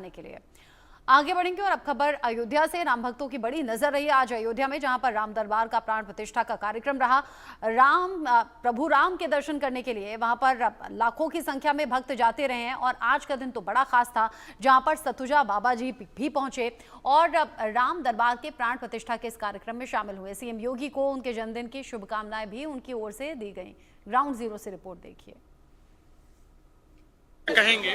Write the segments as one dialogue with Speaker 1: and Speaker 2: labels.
Speaker 1: बताने के लिए। आगे बढ़ेंगे और अब खबर अयोध्या से। राम भक्तों की बड़ी नजर रही आज अयोध्या में, जहां पर राम दरबार का प्राण प्रतिष्ठा का कार्यक्रम रहा। प्रभु राम के दर्शन करने के लिए वहां पर लाखों की संख्या में भक्त जाते रहे हैं और आज का दिन तो बड़ा खास था, जहां पर सतुजा बाबा जी भी पहुंचे और राम दरबार के प्राण प्रतिष्ठा के इस कार्यक्रम में शामिल हुए। सीएम योगी को उनके जन्मदिन की शुभकामनाएं भी उनकी ओर से दी गई। ग्राउंड जीरो से रिपोर्ट देखिए।
Speaker 2: कहेंगे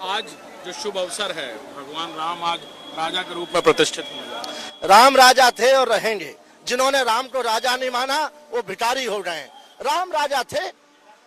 Speaker 2: आज जो शुभ अवसर है, भगवान राम आज राजा के रूप में प्रतिष्ठित हुए।
Speaker 3: राम राजा थे और रहेंगे। जिन्होंने राम को राजा नहीं माना वो भिखारी हो गए। राम राजा थे।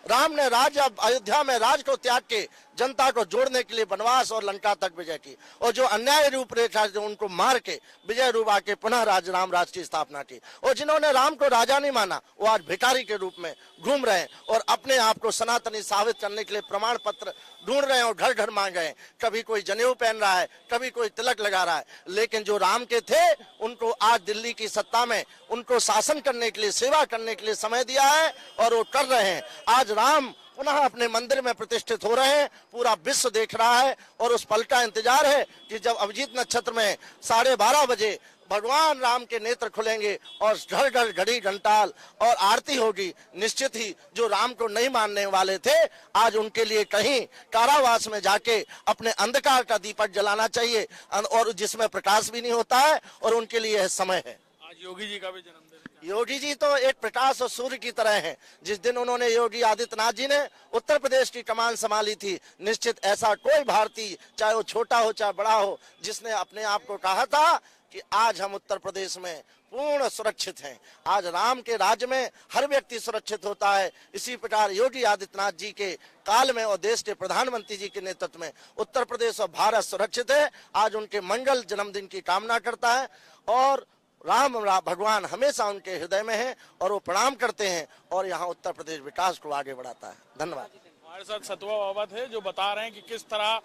Speaker 3: राम ने अयोध्या में राज को त्याग के जनता को जोड़ने के लिए वनवास और लंका तक विजय की और जो अन्याय रूपरेखा जो उनको मार के विजय रूप आके पुनः राम राज की स्थापना की। और जिन्होंने राम को राजा नहीं माना वो आज भिखारी के रूप में घूम रहे हैं और अपने आप को सनातनी साबित करने के लिए प्रमाण पत्र ढूंढ रहे हैं और घर घर मांग रहे हैं। कभी कोई जनेऊ पहन रहा है, कभी कोई तिलक लगा रहा है, लेकिन जो राम के थे उनको आज दिल्ली की सत्ता में उनको शासन करने के लिए, सेवा करने के लिए समय दिया है और वो कर रहे हैं। आज राम पुनः अपने मंदिर में प्रतिष्ठित हो रहे हैं। पूरा विश्व देख रहा है और उस पल का इंतजार है कि जब अभिजीत नक्षत्र में 12:30 बजे भगवान राम के नेत्र खुलेंगे और घर घर घड़ी घंटाल और आरती होगी। निश्चित ही जो राम को नहीं मानने वाले थे आज उनके लिए कहीं कारावास में जाके अपने अंधकार का दीपक जलाना चाहिए और जिसमें प्रकाश भी नहीं होता है और उनके लिए यह समय है।
Speaker 2: आज योगी जी का भी जन्मदिन।
Speaker 3: योगी जी तो एक प्रकाश और सूर्य की तरह हैं। जिस दिन उन्होंने योगी आदित्यनाथ जी ने उत्तर प्रदेश की कमान संभाली थी, निश्चित ऐसा कोई भारतीय, चाहे वो छोटा हो चाहे बड़ा हो, जिसने अपने आप को कहा था कि आज हम उत्तर प्रदेश में पूर्ण सुरक्षित हैं। आज राम के राज्य में हर व्यक्ति सुरक्षित होता है। इसी प्रकार योगी आदित्यनाथ जी के काल में और देश के प्रधानमंत्री जी के नेतृत्व में उत्तर प्रदेश और भारत सुरक्षित है। आज उनके मंगल जन्मदिन की कामना करता है और राम भगवान हमेशा उनके हृदय में है और वो प्रणाम करते हैं और यहाँ उत्तर प्रदेश विकास को आगे बढ़ाता है। धन्यवाद।
Speaker 2: हमारे साथ सतुआ बाबा थे जो बता रहे हैं कि किस तरह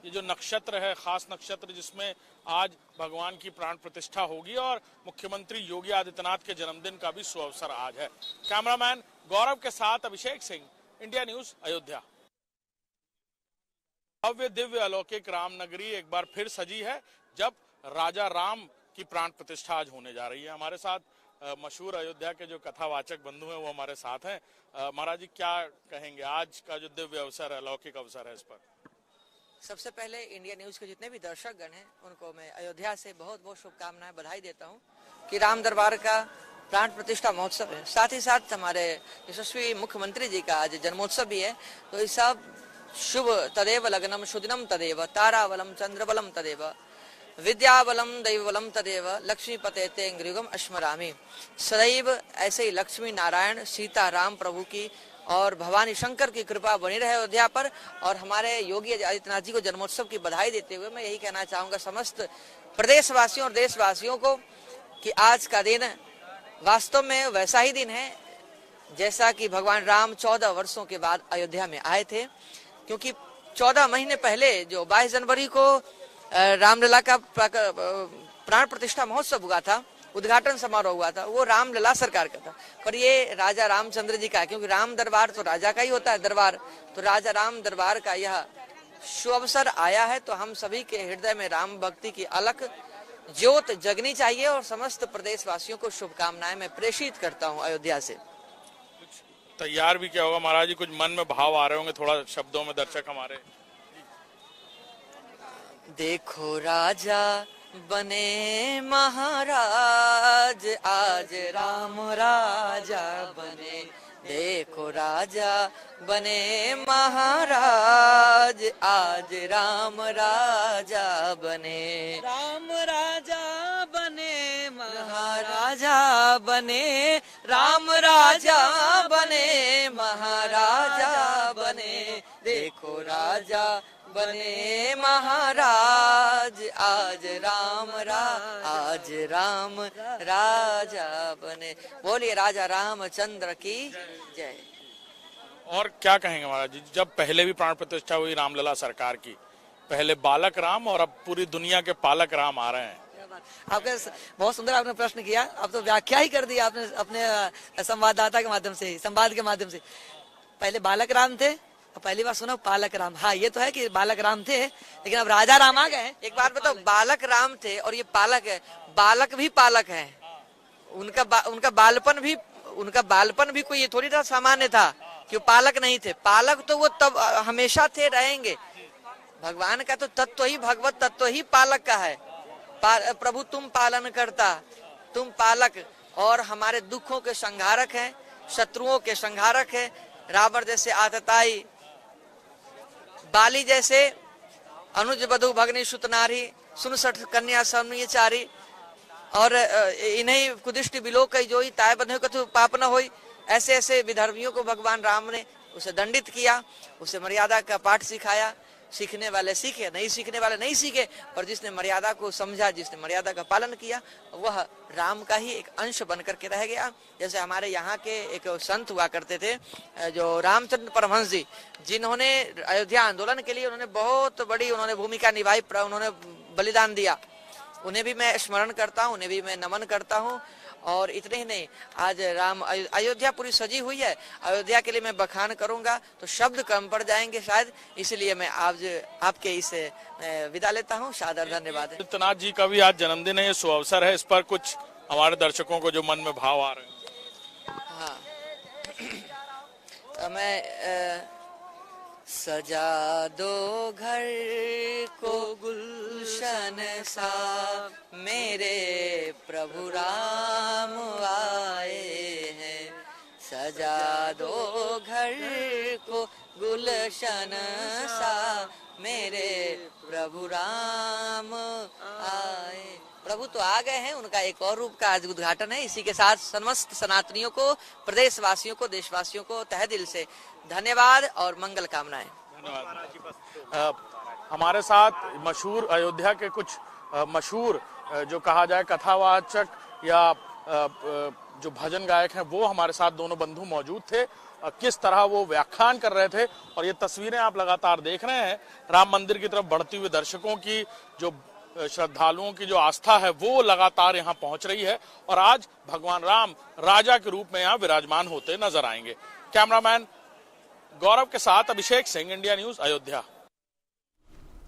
Speaker 2: ये जो नक्षत्र है, खास नक्षत्र जिसमें आज भगवान की प्राण प्रतिष्ठा होगी और मुख्यमंत्री योगी आदित्यनाथ के जन्मदिन का भी सुअवसर आज है। कैमरामैन गौरव के साथ अभिषेक सिंह, इंडिया न्यूज, अयोध्या। भव्य दिव्य अलौकिक रामनगरी एक बार फिर सजी है जब राजा राम की प्राण प्रतिष्ठा आज होने जा रही है। हमारे साथ मशहूर अयोध्या के जो कथावाचक बंधु हैं वो हमारे साथ हैं। महाराज जी क्या कहेंगे, आज का जो दिव्य अवसर है, अलौकिक अवसर है, इस पर?
Speaker 4: सबसे पहले इंडिया न्यूज के जितने भी दर्शक गण हैं उनको मैं अयोध्या से बहुत बहुत शुभकामनाएं, बधाई देता हूं कि राम दरबार का प्राण प्रतिष्ठा महोत्सव है। साथ ही साथ हमारे यशस्वी मुख्यमंत्री जी का आज जन्मोत्सव भी है। तो ये सब शुभ तदेव लग्नम शुदिनम तदेव तारावलम चंद्रबलम तदेव विद्याबलम दैवबलम तदेव लक्ष्मी पते तेंग्रिगम अश्मरामी। सदैव ऐसे ही लक्ष्मी नारायण सीता राम प्रभु की और भवानी शंकर की कृपा बनी रहे अयोध्या पर। और हमारे योगी आदित्यनाथ जी को जन्मोत्सव की बधाई देते हुए मैं यही कहना चाहूंगा समस्त प्रदेशवासियों और देशवासियों को कि आज का दिन वास्तव में वैसा ही दिन है जैसा कि भगवान राम 14 वर्षों के बाद अयोध्या में आए थे। क्योंकि 14 महीने पहले जो 22 जनवरी को रामलला का प्राण प्रतिष्ठा महोत्सव हुआ था, उद्घाटन समारोह हुआ था, वो रामलला सरकार का था, पर ये राजा रामचंद्र जी का है। क्योंकि राम दरबार तो राजा का ही होता है दरबार, तो राजा राम दरबार का यह शुभ अवसर आया है। तो हम सभी के हृदय में राम भक्ति की अलख ज्योत जगनी चाहिए और समस्त प्रदेशवासियों को शुभकामनाएं मैं प्रेषित करता हूं अयोध्या से।
Speaker 2: तैयार भी क्या होगा महाराज जी, कुछ मन में भाव आ रहे होंगे थोड़ा शब्दों में दर्शक हमारे?
Speaker 4: देखो राजा बने महाराज आज राम राजा बने। देखो राजा बने महाराज आज राम राजा बने। राम राजा बने महाराजा बने। राम राजा बने महाराजा बने। देखो राजा बने महाराज आज राम राजा बने। बोलिए राजा रामचंद्र की जय।
Speaker 2: और क्या कहेंगे महाराज जी, जब पहले भी प्राण प्रतिष्ठा हुई रामलला सरकार की, पहले बालक राम और अब पूरी दुनिया के पालक राम आ रहे हैं।
Speaker 4: आपने बहुत सुंदर आपने प्रश्न किया, अब तो व्याख्या ही कर दी आपने अपने संवाददाता के माध्यम से, संवाद के माध्यम से। पहले बालक राम थे, पहली बार सुना पालक राम। हाँ, ये तो है कि बालक राम थे, लेकिन अब राजा राम आ गए। एक बात बताओ, बालक राम थे और ये पालक है। बालक भी पालक है। उनका बालपन भी कोई ये थोड़ी था सामान्य था कि वो पालक नहीं थे। पालक तो वो तब हमेशा थे, रहेंगे। भगवान का तो तत्व ही, भगवत तत्व ही पालक का है। प्रभु तुम पालन करता, तुम पालक, और हमारे दुखों के संहारक हैं, शत्रुओं के संहारक है। रावण जैसे आतताई, बाली जैसे अनुज बधु भगनी सुत नारी, सुन सठ कन्या समचारी, और इन्हीं कुदिष्ट बिलो कई जोई, ताय बंधु कथु पाप न होई। ऐसे ऐसे विधर्मियों को भगवान राम ने उसे दंडित किया, उसे मर्यादा का पाठ सिखाया। सीखने वाले सीखे, नहीं सीखने वाले नहीं सीखे, पर जिसने मर्यादा को समझा, जिसने मर्यादा का पालन किया, वह राम का ही एक अंश बन करके रह गया। जैसे हमारे यहाँ के एक संत हुआ करते थे, जो रामचंद्र परमहंस जी, जिन्होंने अयोध्या आंदोलन के लिए उन्होंने बहुत बड़ी भूमिका निभाई, उन्होंने बलिदान दिया। उन्हें भी मैं स्मरण करता हूँ, उन्हें भी मैं नमन करता हूँ। और इतने ही नहीं, आज अयोध्या पूरी सजी हुई है। अयोध्या के लिए मैं बखान करूंगा तो शब्द कम पड़ जाएंगे शायद, इसलिए मैं आज आपके इसे विदा लेता हूँ। सादर धन्यवाद।
Speaker 2: आदित्यनाथ जी का भी आज जन्मदिन है, ये सुअवसर है, इस पर कुछ हमारे दर्शकों को जो मन में भाव आ रहे हैं।
Speaker 4: हाँ, तो मैं सजा दो घर को गुलशन सा, मेरे प्रभु राम आए हैं। सजा दो घर को गुलशन सा, मेरे प्रभु राम आए। प्रभु तो आ गए हैं, उनका एक और रूप का आज उद्घाटन है। इसी के साथ समस्त सनातनियों को, प्रदेशवासियों को, देशवासियों को तहे दिल से धन्यवाद और मंगल कामनाएं।
Speaker 2: धन्यवाद। हमारे साथ मशहूर अयोध्या के कुछ मशहूर जो कहा जाए कथावाचक या जो भजन गायक हैं, वो हमारे साथ दोनों बंधु मौजूद थे। किस तरह वो व्याख्यान कर रहे थे, और ये तस्वीरें आप लगातार देख रहे हैं। राम मंदिर की तरफ बढ़ती हुई दर्शकों की, जो श्रद्धालुओं की जो आस्था है, वो लगातार यहाँ पहुंच रही है। और आज भगवान राम राजा के रूप में यहाँ विराजमान होते नजर आएंगे। कैमरामैन गौरव के साथ अभिषेक सिंह, इंडिया न्यूज, अयोध्या।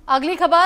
Speaker 1: अगली खबर